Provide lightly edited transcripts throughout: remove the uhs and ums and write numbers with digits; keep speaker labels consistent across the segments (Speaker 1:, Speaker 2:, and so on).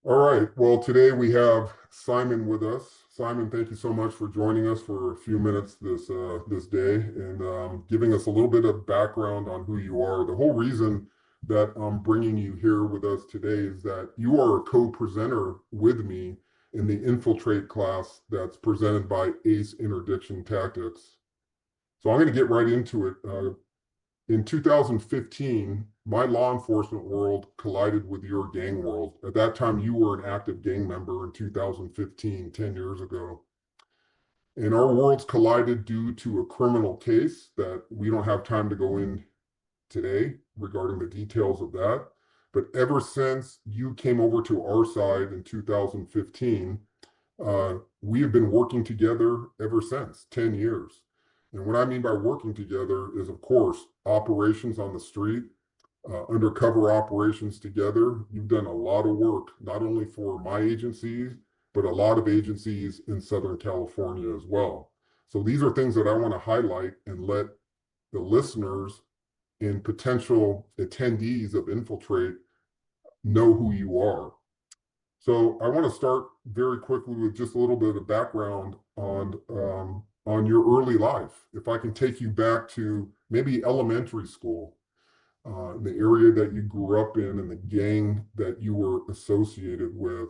Speaker 1: All right. Well, today we have Simon with us. Simon, thank you so much for joining us for a few minutes this day and giving us a little bit of background on who you are. The whole reason that I'm bringing you here with us today is that you are a co-presenter with me in the Infiltrate class that's presented by ACE Interdiction Tactics. So I'm going to get right into it. In 2015, my law enforcement world collided with your gang world. At that time, you were an active gang member in 2015, 10 years ago. And our worlds collided due to a criminal case that we don't have time to go in today regarding the details of that. But ever since you came over to our side in 2015, we have been working together ever since, 10 years. And what I mean by working together is, of course, operations on the street, undercover operations together. You've done a lot of work, not only for my agencies, but a lot of agencies in Southern California as well. So these are things that I want to highlight and let the listeners and potential attendees of Infiltrate know who you are. So I want to start very quickly with just a little bit of background on your early life. If I can take you back to maybe elementary school, the area that you grew up in and the gang that you were associated with.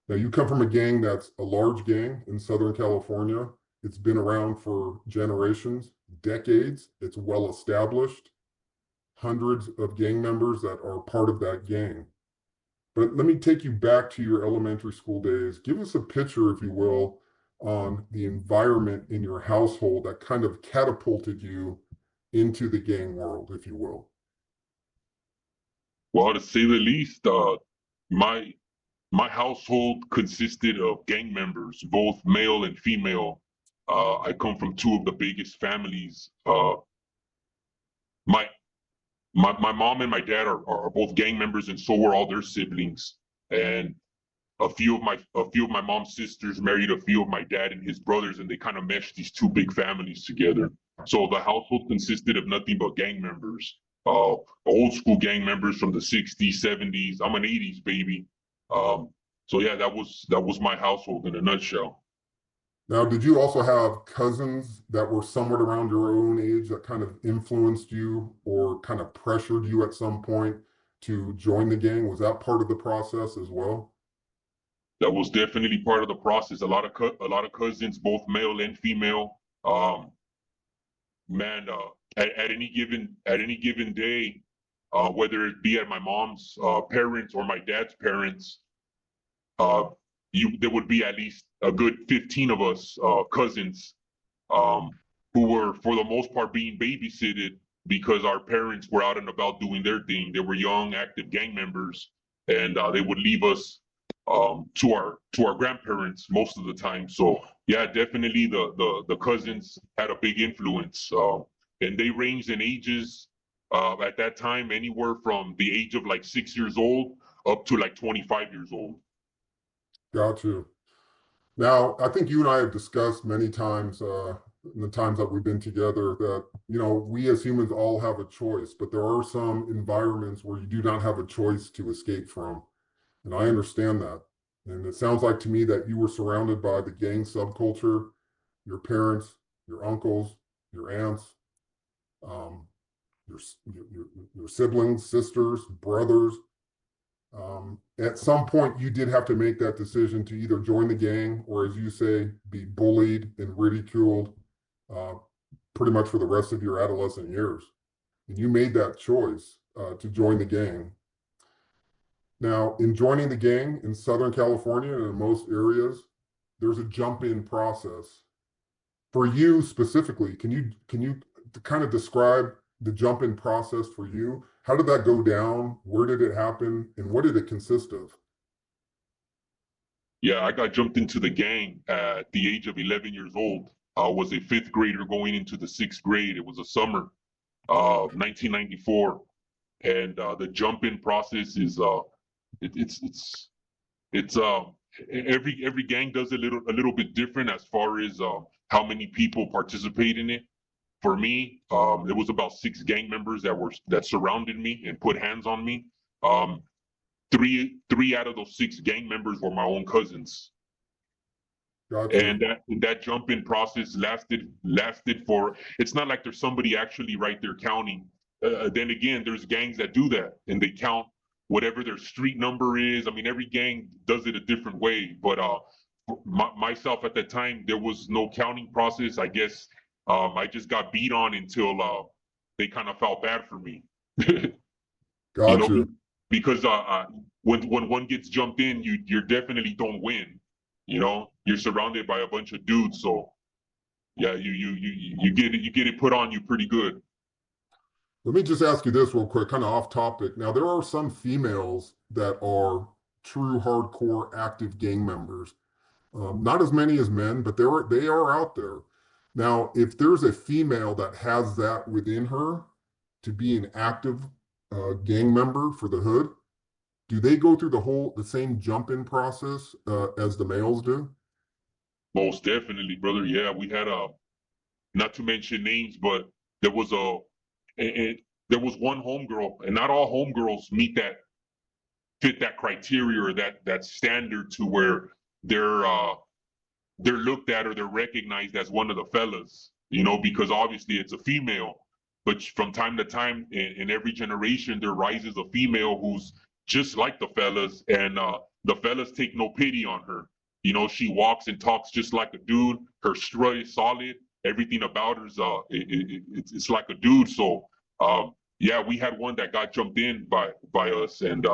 Speaker 1: Now, you come from a gang that's a large gang in Southern California. It's been around for generations, decades. It's well established, hundreds of gang members that are part of that gang. But let me take you back to your elementary school days. Give us a picture, if you will, on the environment in your household that kind of catapulted you into the gang world, if you will.
Speaker 2: Well, to say the least, my my household consisted of gang members, both male and female. I come from two of the biggest families. My my mom and my dad are both gang members, and so were all their siblings. And a few of my mom's sisters married a few of my dad and his brothers, and they kind of meshed these two big families together. So the household consisted of nothing but gang members, old school gang members from the '60s, '70s. I'm an '80s baby. Um, so yeah, that was my household in a nutshell.
Speaker 1: Now, did you also have cousins that were somewhat around your own age that kind of influenced you or kind of pressured you at some point to join the gang? Was that part of the process as well?
Speaker 2: That was definitely part of the process. A lot of cousins, both male and female. Man, at any given day, whether it be at my mom's parents or my dad's parents, uh, there would be at least a good 15 of us cousins, um, who were for the most part being babysitted because our parents were out and about doing their thing. They were young, active gang members, and they would leave us to our grandparents most of the time. So yeah, definitely the cousins had a big influence, and they ranged in ages at that time anywhere from the age of like 6 years old up to like 25 years old.
Speaker 1: Got you. Now, I think you and I have discussed many times in the times that we've been together that, we as humans all have a choice, but there are some environments where you do not have a choice to escape from. And I understand that. And it sounds like to me that you were surrounded by the gang subculture, your parents, your uncles, your aunts, um, your siblings, sisters, brothers. At some point, you did have to make that decision to either join the gang or, as you say, be bullied and ridiculed uh, pretty much for the rest of your adolescent years. And you made that choice to join the gang. Now, in joining the gang in Southern California and in most areas, there's a jump-in process. For you specifically, can you kind of describe the jump-in process for you? How did that go down? Where did it happen? And what did it consist of?
Speaker 2: Yeah, I got jumped into the gang at the age of 11 years old. I was a fifth grader going into the sixth grade. It was a summer of 1994, and the jump-in process is it, it's every gang does a little bit different as far as how many people participate in it. For me, it was about six gang members that surrounded me and put hands on me. Um, three out of those six gang members were my own cousins.
Speaker 1: Gotcha.
Speaker 2: And that jump in process lasted for, it's not like there's somebody actually right there counting. Then again, there's gangs that do that and they count whatever their street number is. I mean, every gang does it a different way, but myself at that time, there was no counting process. I guess I just got beat on until they kind of felt bad for me. You know,
Speaker 1: Gotcha.
Speaker 2: because when one gets jumped in, you definitely don't win. You know, you're surrounded by a bunch of dudes, so yeah, you get it put on you pretty good.
Speaker 1: Let me just ask you this real quick, kind of off topic. Now, there are some females that are true hardcore active gang members. Not as many as men, but they are out there. Now, if there's a female that has that within her to be an active gang member for the hood, do they go through the same jump-in process as the males do?
Speaker 2: Most definitely, brother. Yeah, we had not to mention names, but there was there was one homegirl, and not all homegirls fit that criteria or that standard to where they're they're looked at or they're recognized as one of the fellas, you know, because obviously it's a female. But from time to time, in every generation, there rises a female who's just like the fellas, and the fellas take no pity on her. You know, she walks and talks just like a dude. Her strut is solid. Everything about her's it's like a dude. So yeah, we had one that got jumped in by us, and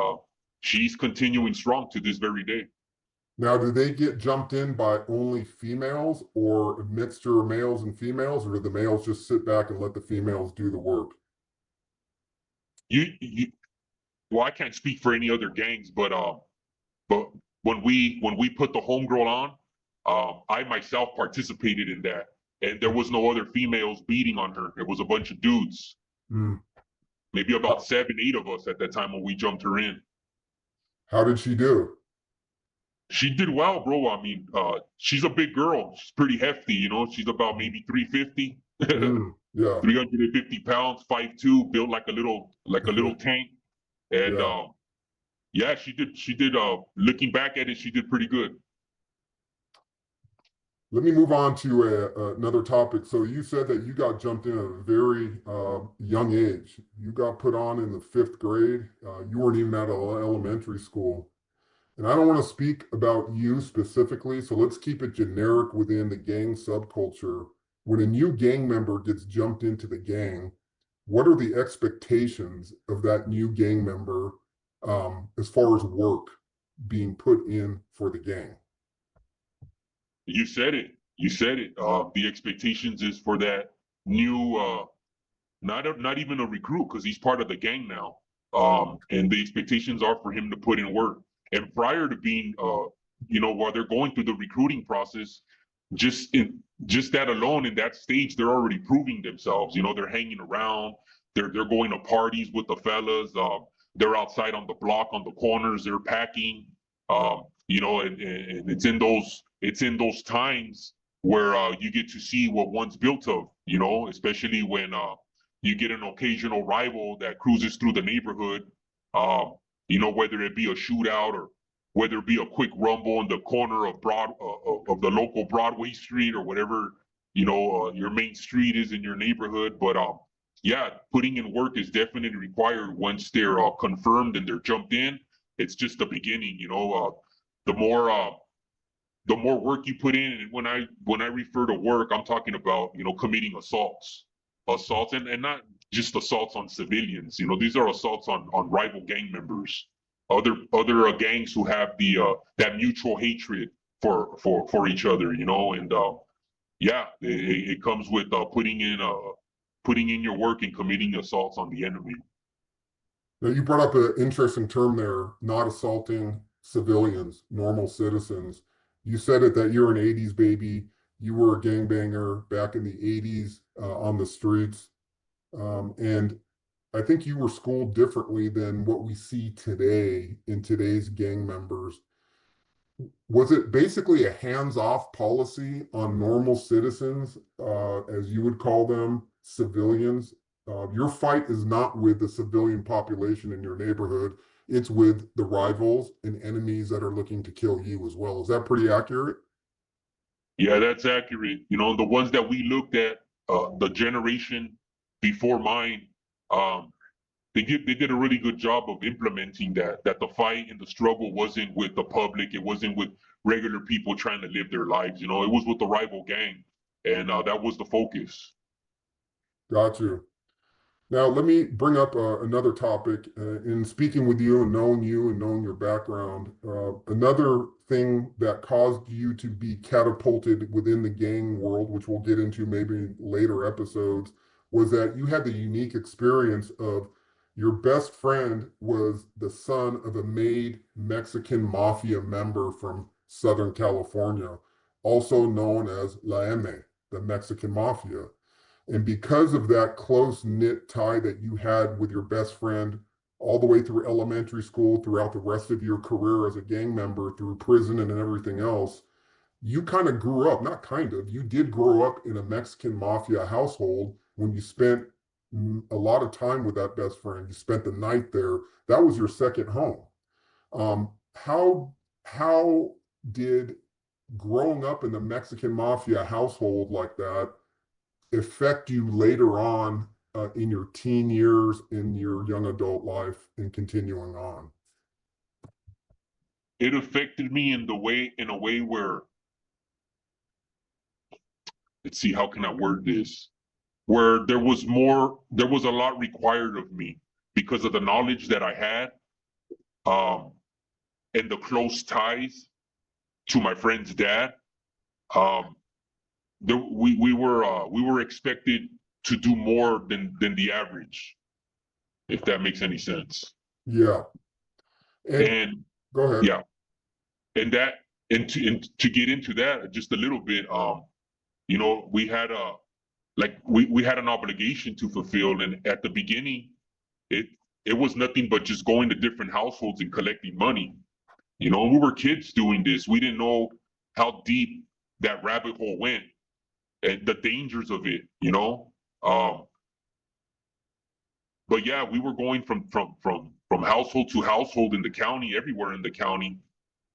Speaker 2: she's continuing strong to this very day.
Speaker 1: Now, do they get jumped in by only females or a mixture of males and females, or do the males just sit back and let the females do the work?
Speaker 2: You well, I can't speak for any other gangs, but when we put the homegirl on, I myself participated in that, and there was no other females beating on her. It was a bunch of dudes,
Speaker 1: Hmm.
Speaker 2: maybe about 7, 8 of us at that time when we jumped her in.
Speaker 1: How did she do?
Speaker 2: She did well, bro. I mean, she's a big girl. She's pretty hefty, you know. She's about maybe 350,
Speaker 1: Yeah.
Speaker 2: 350 pounds, 5'2", built like a little tank. And
Speaker 1: Yeah.
Speaker 2: yeah, she did looking back at it, she did pretty good.
Speaker 1: Let me move on to another topic. So you said that you got jumped in at a very young age. You got put on in the 5th grade. You weren't even at elementary school. And I don't want to speak about you specifically, so let's keep it generic within the gang subculture. When a new gang member gets jumped into the gang, what are the expectations of that new gang member as far as work being put in for the gang?
Speaker 2: You said it. You said it. The expectations is for that new, not even a recruit because he's part of the gang now. And the expectations are for him to put in work. And prior to being, you know, while they're going through the recruiting process, just that alone in that stage, they're already proving themselves. You know, they're hanging around. They're going to parties with the fellas. They're outside on the block, on the corners. They're packing. You know, and it's in those times where you get to see what one's built of. You know, especially when you get an occasional rival that cruises through the neighborhood. You know, whether it be a shootout or whether it be a quick rumble in the corner of of the local Broadway street or whatever, you know, your main street is in your neighborhood. But yeah, putting in work is definitely required once they're confirmed and they're jumped in. It's just the beginning, you know. The more work you put in, and when I refer to work, I'm talking about, you know, committing assaults, and not just assaults on civilians. You know, these are assaults on rival gang members, other gangs who have the that mutual hatred for each other. You know, and yeah, it comes with putting in your work and committing assaults on the enemy.
Speaker 1: Now, you brought up an interesting term there, not assaulting civilians, normal citizens. You said it that you're an 80s baby. You were a gangbanger back in the 80s on the streets. And I think you were schooled differently than what we see today in today's gang members. Was it basically a hands-off policy on normal citizens, as you would call them, civilians? Your fight is not with the civilian population in your neighborhood. it's with the rivals and enemies that are looking to kill you as well. Is that pretty accurate?
Speaker 2: Yeah, that's accurate. You know, the ones that we looked at, the generation before mine, um, they did a really good job of implementing that the fight and the struggle wasn't with the public, it wasn't with regular people trying to live their lives. You know, it was with the rival gang, and that was the focus.
Speaker 1: Got you. Now, let me bring up another topic. In speaking with you and knowing your background, another thing that caused you to be catapulted within the gang world, which we'll get into maybe in later episodes, was that you had the unique experience of your best friend was the son of a made Mexican mafia member from Southern California, also known as La M, the Mexican mafia. And because of that close knit tie that you had with your best friend all the way through elementary school, throughout the rest of your career as a gang member, through prison and everything else, you kind of grew up, not kind of, you did grow up in a Mexican mafia household when you spent a lot of time with that best friend. You spent the night there. That was your second home. How did growing up in the Mexican mafia household like that affect you later on in your teen years, in your young adult life, and continuing on?
Speaker 2: It affected me in a way where, let's see, how can I word this? Where there was a lot required of me because of the knowledge that I had, um, and the close ties to my friend's dad. Um, we were expected to do more than the average, if that makes any sense.
Speaker 1: Yeah. And
Speaker 2: And
Speaker 1: go ahead.
Speaker 2: yeah, and that and to get into that just a little bit, you know, we had a we had an obligation to fulfill, and at the beginning, it it was nothing but just going to different households and collecting money. You know, we were kids doing this. We didn't know how deep that rabbit hole went and the dangers of it. You know, um, but yeah, we were going from household to household in the county, everywhere in the county,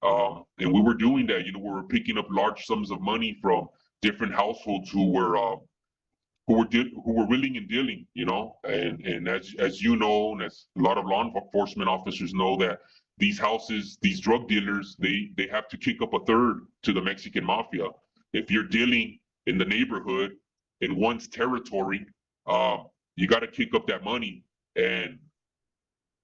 Speaker 2: and we were doing that. You know, we were picking up large sums of money from different households who were willing and dealing. You know, and as you know, and as a lot of law enforcement officers know, that these houses, these drug dealers, they have to kick up a third to the Mexican mafia. If you're dealing in the neighborhood in one's territory, you got to kick up that money, and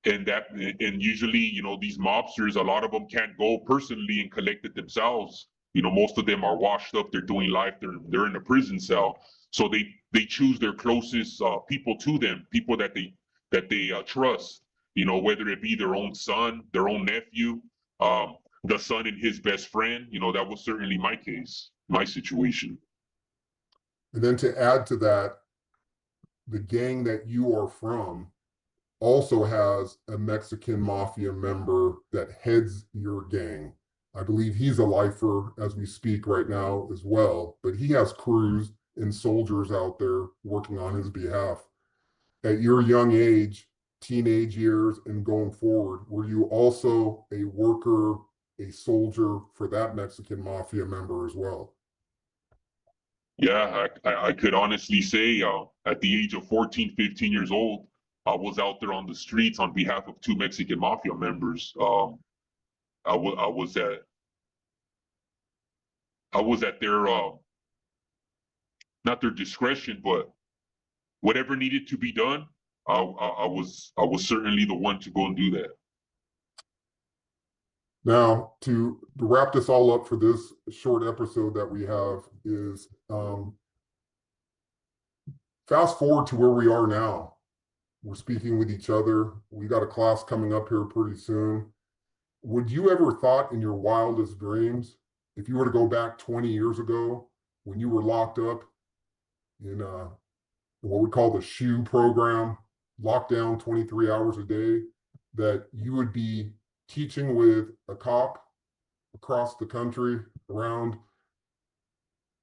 Speaker 2: and usually, you know, these mobsters, a lot of them can't go personally and collect it themselves. You know, most of them are washed up, they're doing life, they're in a prison cell, so they choose their closest people to them, people that they trust, you know, whether it be their own son, their own nephew, the son and his best friend. You know, that was certainly my case, my situation.
Speaker 1: And then to add to that, the gang that you are from also has a Mexican mafia member that heads your gang. I believe he's a lifer as we speak right now as well, but he has crews and soldiers out there working on his behalf. At your young age, teenage years, and going forward, were you also a worker, a soldier for that Mexican mafia member as well?
Speaker 2: Yeah, I could honestly say, at the age of 14, 15 years old, I was out there on the streets on behalf of two Mexican mafia members. I was at their not their discretion, but whatever needed to be done, I was certainly the one to go and do that.
Speaker 1: Now, to wrap this all up for this short episode that we have is fast forward to where we are now. We're speaking with each other. We got a class coming up here pretty soon. Would you ever thought in your wildest dreams, if you were to go back 20 years ago when you were locked up in what we call the SHU program, locked down 23 hours a day, that you would be teaching with a cop across the country around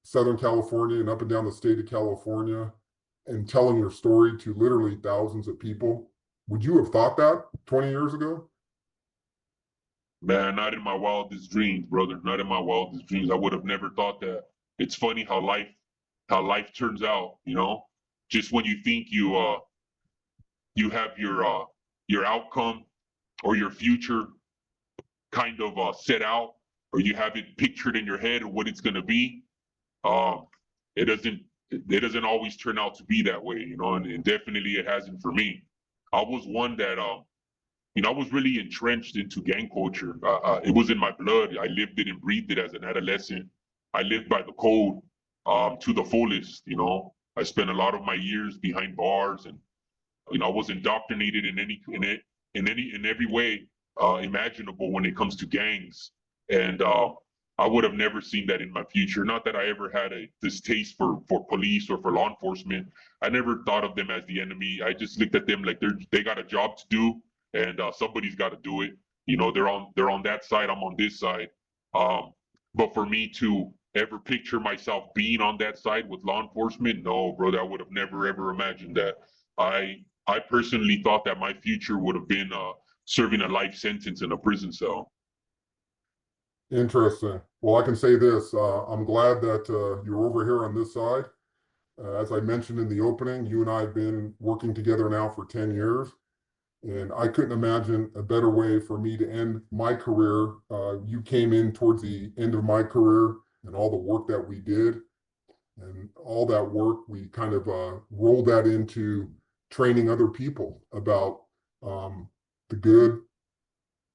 Speaker 1: Southern California and up and down the state of California and telling your story to literally thousands of people? Would you have thought that 20 years ago?
Speaker 2: Man, not in my wildest dreams, brother. Not in my wildest dreams. I would have never thought that. It's funny how life turns out, you know? Just when you think you have your outcome or your future kind of set out, or you have it pictured in your head of what it's gonna be, um, it doesn't always turn out to be that way, you know, and definitely it hasn't for me. I was one that I was really entrenched into gang culture. It was in my blood. I lived it and breathed it as an adolescent. I lived by the code to the fullest. You know, I spent a lot of my years behind bars, and I was indoctrinated in every way imaginable when it comes to gangs. And I would have never seen that in my future. Not that I ever had a distaste for police or for law enforcement. I never thought of them as the enemy. I just looked at them like they got a job to do, and somebody's got to do it. You know, they're on that side. I'm on this side. But for me to ever picture myself being on that side with law enforcement, no, brother, I would have never ever imagined that. I personally thought that my future would have been serving a life sentence in a prison cell.
Speaker 1: Interesting. Well, I can say this. I'm glad that you're over here on this side. As I mentioned in the opening, you and I have been working together now for 10 years, and I couldn't imagine a better way for me to end my career. You came in towards the end of my career, and all the work that we did, and all that work, we kind of rolled that into training other people about the good,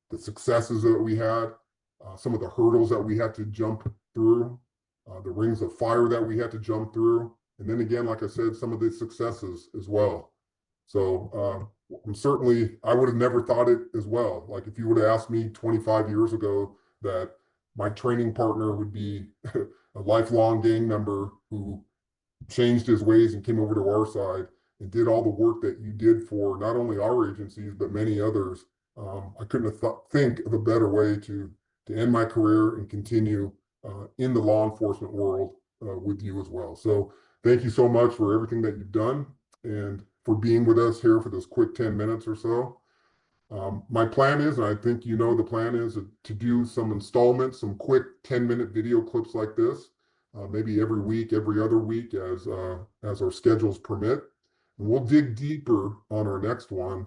Speaker 1: the successes that we had, some of the hurdles that we had to jump through, the rings of fire that we had to jump through. And then again, like I said, some of the successes as well. So I would have never thought it as well. Like if you would have asked me 25 years ago that my training partner would be a lifelong gang member who changed his ways and came over to our side and did all the work that you did for not only our agencies, but many others. I couldn't have think of a better way to end my career and continue in the law enforcement world with you as well. So thank you so much for everything that you've done and for being with us here for this quick 10 minutes or so. My plan is, and I think you know the plan is, to do some installments, some quick 10-minute video clips like this, maybe every week, every other week as our schedules permit. And we'll dig deeper on our next one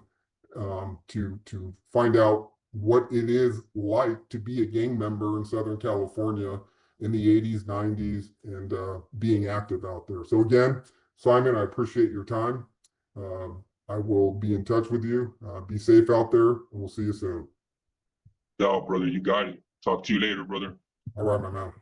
Speaker 1: to find out what it is like to be a gang member in Southern California in the 80s, 90s, and being active out there. So again, Simon, I appreciate your time. I will be in touch with you. Be safe out there, and we'll see you soon.
Speaker 2: No, brother, you got it. Talk to you later, brother.
Speaker 1: All right, my man.